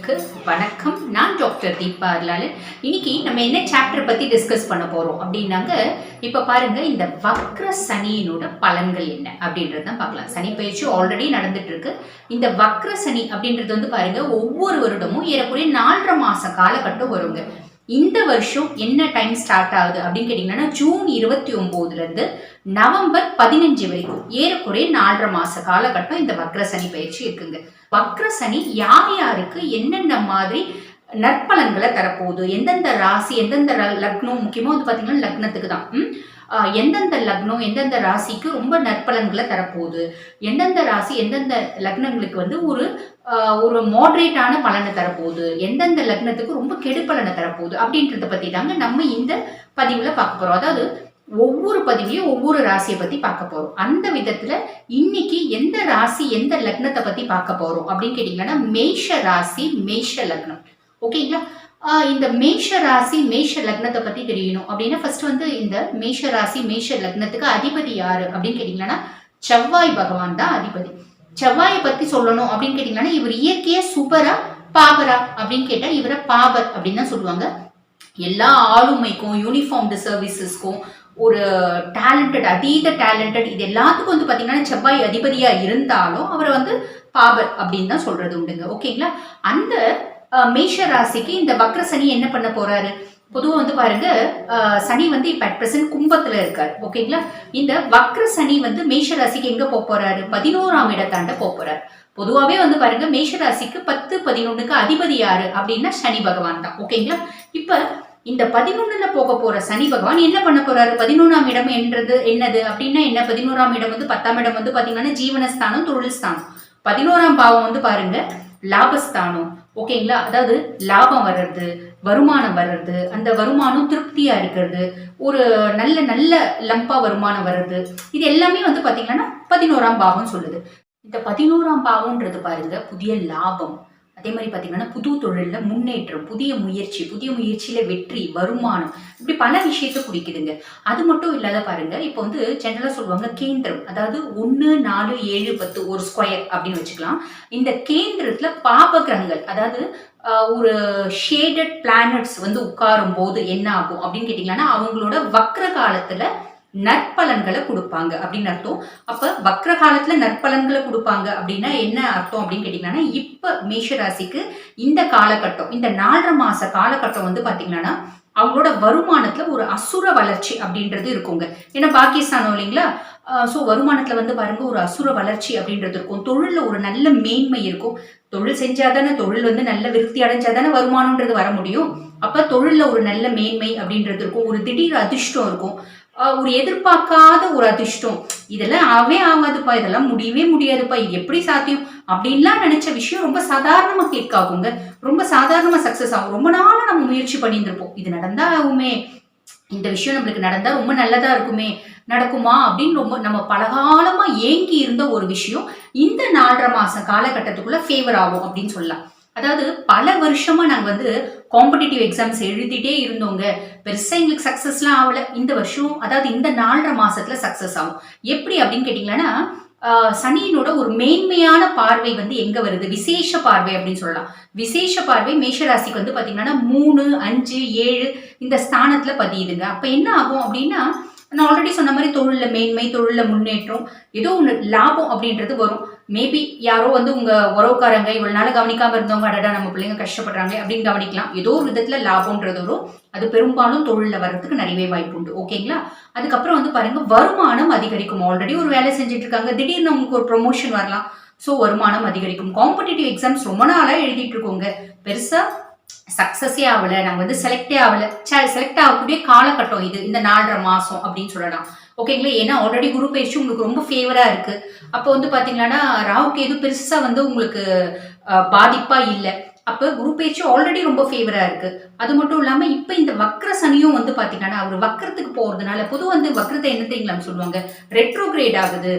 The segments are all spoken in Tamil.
நேயர்களுக்கு வணக்கம். நான் டாக்டர் தீபா அருளாளன். இன்னைக்கு நம்ம என்ன சாப்டர் பத்தி டிஸ்கஸ் பண்ண போறோம் அப்படின்னாங்க, இப்ப பாருங்க இந்த வக்ர சனியினோட பலன்கள் என்ன அப்படின்றத பார்க்கலாம். சனி பயிற்சி ஆல்ரெடி நடந்துட்டு இருக்கு. இந்த வக்ர சனி அப்படின்றது வந்து பாருங்க ஒவ்வொரு வருடமும் ஏறக்குறைய 4.5 மாச காலகட்டம் வருங்க. இந்த வருஷம் என்ன டைம் ஸ்டார்ட் ஆகுது அப்படின்னு கேட்டீங்கன்னா ஜூன் 29 இருந்து நவம்பர் 15 வரைக்கும் ஏறக்குறைய 4.5 மாச காலகட்டம் இந்த வக்ர சனி பயிற்சி இருக்குங்க. வக்ர சனி யார் யாருக்கு என்னென்ன மாதிரி நற்பலன்களை தரப்போகுது, எந்தெந்த ராசி எந்தெந்த லக்னம், முக்கியமா வந்து பாத்தீங்கன்னா லக்னத்துக்கு தான் எந்தெந்த லக்னம் எந்தெந்த ராசிக்கு ரொம்ப நற்பலன்களை தரப்போகுது, எந்தெந்த ராசி எந்தெந்த லக்னங்களுக்கு வந்து ஒரு மாடரேட்டான பலனை தரப்போகுது, எந்தெந்த லக்னத்துக்கு ரொம்ப கெடுப்பலனை தரப்போகுது அப்படின்றத பத்தி தாங்க நம்ம இந்த பதிவுல பார்க்க போறோம். அதாவது ஒவ்வொரு பதிவையும் ஒவ்வொரு ராசியை பத்தி பார்க்க போறோம். அந்த விதத்துல இன்னைக்கு எந்த ராசி எந்த லக்னத்தை பத்தி பார்க்க போறோம் அப்படின்னு கேட்டீங்கன்னா மேஷ ராசி மேஷ லக்னம். ஓகேங்களா? இந்த மேஷ ராசி மேஷ லக்னத்தை பத்தி தெரியணும் அப்படின்னா ஃபர்ஸ்ட் வந்து இந்த மேஷ ராசி மேஷ லக்னத்துக்கு அதிபதி யாரு அப்படின்னு கேட்டீங்கன்னா செவ்வாய் பகவான் தான் அதிபதி. செவ்வாயை பத்தி சொல்லணும் அப்படின்னு கேட்டீங்கன்னா இவர் இயற்கைய சுபரா பாபரா அப்படின்னு கேட்டா இவரை பாபர் அப்படின்னு தான் சொல்லுவாங்க. எல்லா ஆளுமைக்கும் யூனிஃபார்ம்டு சர்வீசஸ்க்கும் ஒரு டேலண்டட் அதீத டேலண்டட் இது எல்லாத்துக்கும் வந்து பாத்தீங்கன்னா செவ்வாய் அதிபதியா இருந்தாலும் அவரை வந்து பாபர் அப்படின்னு தான் சொல்றது உண்டுங்க. ஓகேங்களா? அந்த மேஷ ராசிக்கு இந்த வக்ர சனி என்ன பண்ண போறாரு? பொதுவாக வந்து பாருங்க சனி வந்து இப்ப அட் பிரசன்ட் கும்பத்துல இருக்காரு. ஓகேங்களா? இந்த வக்ர சனி வந்து மேஷ ராசிக்கு எங்க போறாரு? 11ஆம் இடத்தாண்ட போறாரு. பொதுவாவே வந்து பாருங்க மேஷ ராசிக்கு 10, 11க்கு அதிபதி யாரு அப்படின்னா சனி பகவான் தான். ஓகேங்களா? இப்ப இந்த 11ல போற சனி பகவான் என்ன பண்ண போறாரு? 11ஆம் இடம் என்றது என்னது அப்படின்னா என்ன? 11ஆம் இடம் வந்து 10ஆம் இடம் வந்து பாத்தீங்கன்னா ஜீவனஸ்தானம், தொழில் ஸ்தானம். 11ஆம் பாவம் வந்து பாருங்க லாபஸ்தானம். ஓகேங்களா? அதாவது லாபம் வர்றது, வருமானம் வர்றது, அந்த வருமானம் திருப்தியா இருக்கிறது, ஒரு நல்ல நல்ல லம்பா வருமானம் வர்றது, இது எல்லாமே வந்து பாத்தீங்கன்னா 11ஆம் பாவம் சொல்லுது. இந்த 11ஆம் பாவம்ன்றது பாருங்க புதிய லாபம், அதே மாதிரி பாத்தீங்கன்னா புது தொழில முன்னேற்றம், புதிய முயற்சியில வெற்றி, வருமானம், இப்படி பல விஷயத்த குறிக்குதுங்க. அது மட்டும் இல்லாத பாருங்க இப்போ வந்து ஜெனரலா சொல்லுவாங்க கேந்திரம், அதாவது 1, 4, 7, 10 ஒரு ஸ்கொயர் அப்படின்னு வச்சுக்கலாம். இந்த கேந்திரத்துல பாப கிரகங்கள், அதாவது ஒரு ஷேடட் பிளானட்ஸ் வந்து உட்காரும் போது என்ன ஆகும் அப்படின்னு கேட்டீங்கன்னா அவங்களோட வக்ர காலத்துல நற்பலன்களை கொடுப்பாங்க அப்படின்னு அர்த்தம். அப்ப வக்ர காலத்துல நற்பலன்களை கொடுப்பாங்க அப்படின்னா என்ன அர்த்தம் அப்படின்னு கேட்டீங்கன்னா இப்ப மேஷ ராசிக்கு இந்த காலகட்டம், இந்த 4.5 மாச காலகட்டம் வந்து பாத்தீங்கன்னா அவங்களோட வருமானத்துல ஒரு அசுர வளர்ச்சி அப்படின்றது இருக்குங்க. ஏன்னா பாகிஸ்தானம் இல்லைங்களா? ஸோ வருமானத்துல வந்து பாருங்க ஒரு அசுர வளர்ச்சி அப்படின்றது இருக்கும். தொழில்ல ஒரு நல்ல மேன்மை இருக்கும். தொழில் செஞ்சாதானே, தொழில் வந்து நல்ல விருத்தி அடைஞ்சாதானே வருமானம்ன்றது வர முடியும். அப்ப தொழில்ல ஒரு நல்ல மேன்மை அப்படின்றது இருக்கும். ஒரு திடீர் அதிர்ஷ்டம் இருக்கும். ஒரு எதிர்பார்க்காத ஒரு அதிர்ஷ்டம், இதெல்லாம் ஆகாதுப்பா, இதெல்லாம் முடியவே முடியாதுப்பா, இது எப்படி சாத்தியம் அப்படின்லாம் நினைச்ச விஷயம் ரொம்ப சாதாரணமா கிளிக் ஆகுங்க. ரொம்ப சாதாரணமா சக்சஸ் ஆகும். ரொம்ப நாளா நம்ம முயற்சி பண்ணியிருந்திருப்போம், இது நடந்தா ஆகுமே, இந்த விஷயம் நம்மளுக்கு நடந்தா ரொம்ப நல்லதா இருக்குமே, நடக்குமா அப்படின்னு ரொம்ப நம்ம பலகாலமா ஏங்கி இருந்த ஒரு விஷயம் இந்த 4.5 மாச காலகட்டத்துக்குள்ள ஃபேவர் ஆகும் அப்படின்னு சொல்லலாம். அதாவது பல வருஷமா நாங்க வந்து காம்படிட்டிவ் எக்ஸாம்ஸ் எழுதிட்டே இருந்தோங்க, பெருசா எங்களுக்கு சக்சஸ்லாம் ஆகல. இந்த வருஷம் அதாவது இந்த 4.5 மாசத்துல சக்சஸ் ஆகும். எப்படி அப்படின்னு கேட்டீங்கன்னா சனியினோட ஒரு மேன்மையான பார்வை வந்து எங்க வருது? விசேஷ பார்வை அப்படின்னு சொல்லலாம். விசேஷ பார்வை மேஷராசிக்கு வந்து பாத்தீங்கன்னா 3, 5, 7 இந்த ஸ்தானத்துல பதியுதுங்க. அப்ப என்ன ஆகும் அப்படின்னா நான் ஆல்ரெடி சொன்ன மாதிரி தொழில மேன்மை, தொழில முன்னேற்றம், ஏதோ ஒன்று லாபம் அப்படின்றது வரும். மேபி யாரோ வந்து உங்க உறவுக்காரங்க இவ்வளவு நாள் கவனிக்காம இருந்தவங்க, அடடா நம்ம பிள்ளைங்க கஷ்டப்படுறாங்க அப்படின்னு கவனிக்கலாம். ஏதோ ஒரு விதத்துல லாபம்ன்றது வரும். அது பெரும்பாலும் தொழில வர்றதுக்கு நிறையவே வாய்ப்பு உண்டு. ஓகேங்களா? அதுக்கப்புறம் வந்து பாருங்க வருமானம் அதிகரிக்கும். ஆல்ரெடி ஒரு வேலை செஞ்சுட்டு இருக்காங்க, திடீர்னு உங்களுக்கு ஒரு ப்ரொமோஷன் வரலாம். ஸோ வருமானம் அதிகரிக்கும். காம்படிட்டிவ் எக்ஸாம்ஸ் ரொம்ப நாளா எழுதிட்டு இருக்கோங்க, பெருசா சக்சஸே ஆகல, நாங்க வந்து செலக்டே ஆகல. செலக்ட் ஆகக்கூடிய காலகட்டம் இது, இந்த 4.5 மாசம் அப்படின்னு சொல்லலாம். ஓகேங்களா? ஏன்னா ஆல்ரெடி குரு பயிற்சி உங்களுக்கு ரொம்ப ஃபேவரா இருக்கு. அப்போ வந்து பாத்தீங்கன்னா ராகுக்கு எது பெருசா வந்து உங்களுக்கு பாதிப்பா இல்லை. அப்ப குரு பயிற்சி ஆல்ரெடி ரொம்ப ஃபேவரா இருக்கு. அது மட்டும் இல்லாம இப்ப இந்த வக்ர சனியும் வந்து பாத்தீங்கன்னா அவர் வக்ரத்துக்கு போறதுனால பொதுவாக வந்து வக்ரத்தை என்ன தெரியுங்களா சொல்லுவாங்க, ரெட்ரோகிரேட் ஆகுது,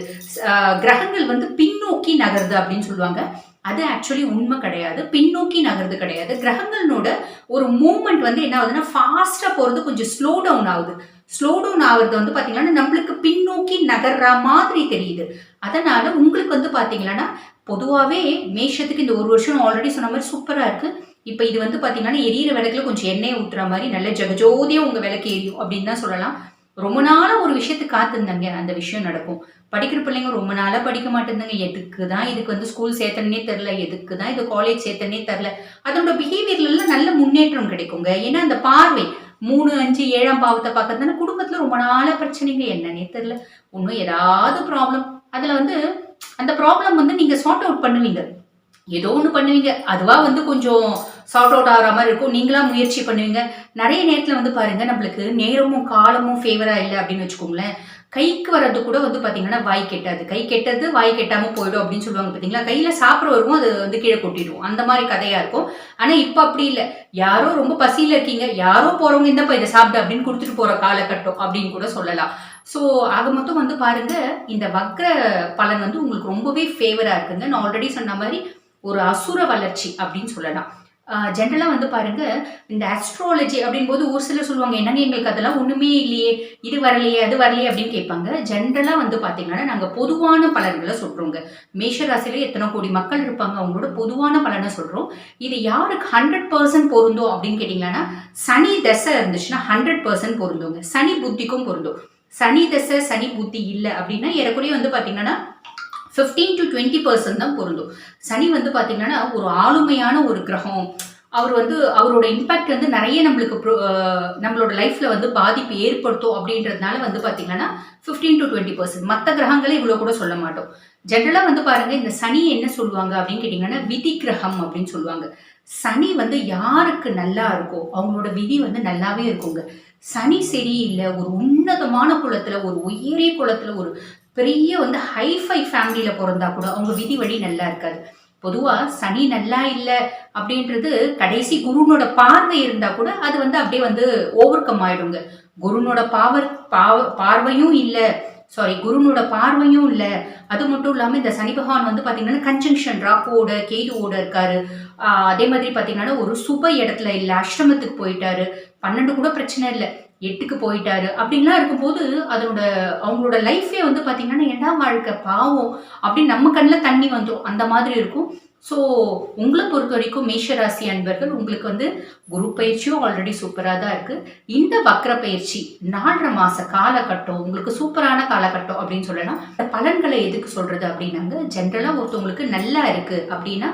கிரகங்கள் வந்து பின்னோக்கி நகருது அப்படின்னு சொல்லுவாங்க. அது ஆக்சுவலி உண்மை கிடையாது, பின்னோக்கி நகர்றது கிடையாது. கிரகங்களோட ஒரு மூவ்மெண்ட் வந்து என்ன ஆகுதுன்னா ஃபாஸ்டா போறது கொஞ்சம் ஸ்லோ டவுன் ஆகுது. ஸ்லோ டவுன் ஆகுறது வந்து பாத்தீங்கன்னா நம்மளுக்கு பின்னோக்கி நகர்ற மாதிரி தெரியுது. அதனால உங்களுக்கு வந்து பாத்தீங்கன்னா பொதுவாகவே மேஷத்துக்கு இந்த ஒரு வருஷம் ஆல்ரெடி சொன்ன மாதிரி சூப்பராக இருக்குது. இப்போ இது வந்து பார்த்தீங்கன்னா எரியிற விளக்குல கொஞ்சம் எண்ணெய் ஊற்றுற மாதிரி நல்ல ஜகஜோதியாக உங்கள் விளக்கு எரியும் அப்படின்னு தான் சொல்லலாம். ரொம்ப நாளாக ஒரு விஷயத்துக்கு காத்திருந்தாங்க, அந்த விஷயம் நடக்கும். படிக்கிற பிள்ளைங்க ரொம்ப நாளாக படிக்க மாட்டேங்குதுங்க. எதுக்கு தான் இதுக்கு வந்து ஸ்கூல் சேர்த்தனே தெரில, எதுக்கு தான் இது காலேஜ் சேர்த்தனே தெரில. அதோட பிஹேவியர்லாம் நல்ல முன்னேற்றம் கிடைக்குங்க. ஏன்னா அந்த பார்வை 3, 5, 7ஆம் பாவத்தை பார்க்கறதுனால குடும்பத்தில் ரொம்ப நாளாக பிரச்சனைங்க என்னன்னே தெரில. ஒன்றும் ஏதாவது ப்ராப்ளம் அதில் வந்து அந்த ப்ராப்ளம் வந்து நீங்கள் சார்ட் அவுட் பண்ணுவீங்க, ஏதோ ஒன்று பண்ணுவீங்க, அதுவாக வந்து கொஞ்சம் சார்ட் அவுட் ஆகிற மாதிரி இருக்கும். நீங்களா முயற்சி பண்ணுவீங்க. நிறைய நேரத்தில் வந்து பாருங்க, நம்மளுக்கு நேரமும் காலமும் ஃபேவராக இல்லை அப்படின்னு வச்சுக்கோங்களேன், கைக்கு வர்றது கூட வந்து பார்த்தீங்கன்னா வாய் கெட்டாது. கை கெட்டது வாய் கெட்டாமல் போயிடும் அப்படின்னு சொல்லுவாங்க பார்த்தீங்களா. கையில் சாப்பிட வருவோம், அது வந்து கீழே கொட்டிடும், அந்த மாதிரி கதையாக இருக்கும். ஆனால் இப்போ அப்படி இல்லை. யாரோ ரொம்ப பசியில் இருக்கீங்க, யாரோ போகிறவங்க இந்தப்போ இதை சாப்பிட்டு அப்படின்னு கொடுத்துட்டு போகிற காலகட்டம் அப்படின்னு கூட சொல்லலாம். ஸோ ஆக மொத்தம் வந்து பாருங்க, இந்த வக்ர பலன் வந்து உங்களுக்கு ரொம்பவே ஃபேவராக இருக்குங்க. நான் ஆல்ரெடி சொன்ன மாதிரி ஒரு அசுர வளர்ச்சி அப்படின்னு சொல்லலாம். ஜென்ரலாக வந்து பாருங்க, இந்த ஆஸ்ட்ராலஜி அப்படின் போது ஒரு சிலர் சொல்லுவாங்க, என்னங்க எங்களுக்கு அதெல்லாம் ஒன்றுமே இல்லையே, இது வரலையே அது வரலையே அப்படின்னு கேட்பாங்க. ஜென்ரலாக வந்து பார்த்தீங்கன்னா நாங்கள் பொதுவான பலன்களை சொல்கிறோங்க. மேஷராசியில் எத்தனை கோடி மக்கள் இருப்பாங்க, அவங்களோட பொதுவான பலனை சொல்கிறோம். இது யாருக்கு 100% பொருந்தும் அப்படின்னு கேட்டிங்கன்னா, சனி தசை இருந்துச்சுன்னா 100% பொருந்துங்க. சனி புத்திக்கும் பொருந்தும். சனி தசை சனி புத்தி இல்லை அப்படின்னா ஏறக்குறைய வந்து பார்த்தீங்கன்னா 15 to 20% தான் பொருந்தும். சனி வந்து பார்த்தீங்கன்னா ஒரு ஆளுமையான ஒரு கிரகம். அவர் வந்து அவரோட இம்பாக்ட் வந்து நிறைய நம்மளுக்கு நம்மளோட லைஃப்ல வந்து பாதிப்பு ஏற்படுத்தும் அப்படின்றதுனால வந்து பார்த்தீங்கன்னா 15 to 20%. மற்ற கிரகங்களை இவ்வளோ கூட சொல்ல மாட்டோம். ஜென்ரலாக வந்து பாருங்க, இந்த சனி என்ன சொல்லுவாங்க அப்படின்னு கேட்டிங்கன்னா விதி கிரகம் அப்படின்னு சொல்லுவாங்க. சனி வந்து யாருக்கு நல்லா இருக்கோ அவங்களோட விதி வந்து நல்லாவே இருக்குங்க. சனி சரியில்லை, ஒரு உன்னதமான குலத்துல, ஒரு உயரிய குலத்துல, ஒரு பெரிய வந்து ஹைஃபை ஃபேமிலியில பிறந்தா கூட அவங்க விதி வழி நல்லா இருக்காது. பொதுவா சனி நல்லா இல்லை அப்படின்றது கடைசி குருனோட பார்வை இருந்தா கூட அது வந்து அப்படியே வந்து ஓவர் கம் ஆயிடுங்க. குருனோட பார்வையும் இல்லை, குருனோட பார்வையும் இல்லை. அது மட்டும் இல்லாமல் இந்த சனி பகவான் வந்து பார்த்தீங்கன்னா கன்ஜங்ஷன் ராகுவோட கேதுவோட இருக்காரு. அதே மாதிரி பார்த்தீங்கன்னா ஒரு சுப இடத்துல இல்லை, அஷ்டமத்துக்கு போயிட்டாரு. 12 கூட பிரச்சனை இல்லை, 8க்கு போயிட்டாரு. அப்படின்லாம் இருக்கும்போது அதோட அவங்களோட லைஃபே வந்து பார்த்தீங்கன்னா ஏண்டா வாழ்க்கை பாவம் அப்படின்னு நம்ம கண்ணில் தண்ணி வந்துடும், அந்த மாதிரி இருக்கும். ஸோ உங்களை பொறுத்த வரைக்கும் மேஷராசி அன்பர்கள், உங்களுக்கு வந்து குரு பயிற்சியும் ஆல்ரெடி சூப்பராக தான் இருக்குது. இந்த வக்ர பயிற்சி 4.5 மாத காலகட்டம் உங்களுக்கு சூப்பரான காலகட்டம் அப்படின்னு சொல்லலாம். பலன்களை எதுக்கு சொல்கிறது அப்படின்னாங்க, ஜென்ரலாக ஒருத்தவங்களுக்கு நல்லா இருக்குது அப்படின்னா,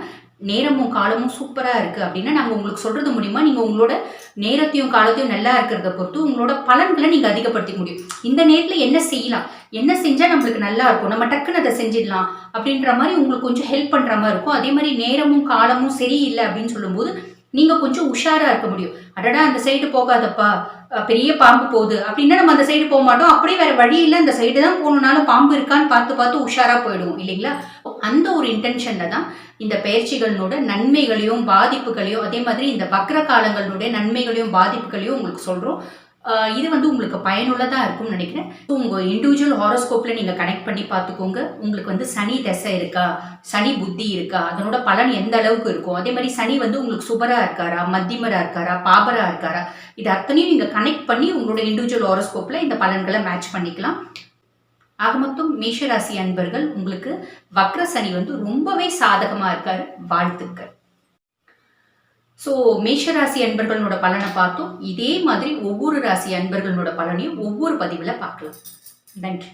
நேரமும் காலமும் சூப்பராக இருக்குது அப்படின்னா நாங்கள் உங்களுக்கு சொல்கிறது மூலிமா நீங்கள் உங்களோட நேரத்தையும் காலத்தையும் நல்லா இருக்கிறத பொறுத்து உங்களோட பலன்களை நீங்கள் அதிகப்படுத்திக்க முடியும். இந்த நேரத்தில் என்ன செய்யலாம், என்ன செஞ்சால் நம்மளுக்கு நல்லா இருக்கும், நம்ம டக்குன்னு அதை செஞ்சிடலாம் அப்படின்ற மாதிரி உங்களுக்கு கொஞ்சம் ஹெல்ப் பண்ணுற மாதிரி இருக்கும். அதே மாதிரி நேரமும் காலமும் சரியில்லை அப்படின்னு சொல்லும்போது நீங்கள் கொஞ்சம் உஷாராக இருக்க முடியும். அடடா அந்த சைடு போகாதப்பா, பெரிய பாம்பு போகுது அப்படின்னா நம்ம அந்த சைடு போக மாட்டோம். அப்படியே வேற வழி இல்லை, அந்த சைடு தான் போகணுன்னாலும் பாம்பு இருக்கான்னு பார்த்து பார்த்து உஷாராக போயிடுவோம் இல்லைங்களா. அந்த ஒரு இன்டென்ஷன்ல தான் இந்த பயிற்சிகளோட நன்மைகளையும் பாதிப்புகளையும், அதே மாதிரி இந்த வக்ர காலங்களுடைய நன்மைகளையும் பாதிப்புகளையும் உங்களுக்கு சொல்கிறோம். இது வந்து உங்களுக்கு பயனுள்ளதாக இருக்கும்னு நினைக்கிறேன். உங்கள் இண்டிவிஜுவல் ஹாரோஸ்கோப்பில் நீங்கள் கனெக்ட் பண்ணி பார்த்துக்கோங்க. உங்களுக்கு வந்து சனி தசை இருக்கா, சனி புத்தி இருக்கா, அதனோட பலன் எந்த அளவுக்கு இருக்கும், அதே மாதிரி சனி வந்து உங்களுக்கு சுபராக இருக்காரா, மத்தியமராக இருக்காரா, பாபராக இருக்காரா, இது அத்தனையும் நீங்கள் கனெக்ட் பண்ணி உங்களோட இண்டிவிஜுவல் ஹாரோஸ்கோப்பில் இந்த பலன்களை மேட்ச் பண்ணிக்கலாம். ஆக மொத்தம் மேஷராசி அன்பர்கள், உங்களுக்கு வக்ர சனி வந்து ரொம்பவே சாதகமாக இருக்காரு. வாழ்த்துக்கள். ஸோ மேஷராசி அன்பர்களோட பலனை பார்த்தோம். இதே மாதிரி ஒவ்வொரு ராசி அன்பர்களோட பலனையும் ஒவ்வொரு பதிவில் பார்க்கலாம். நன்றி.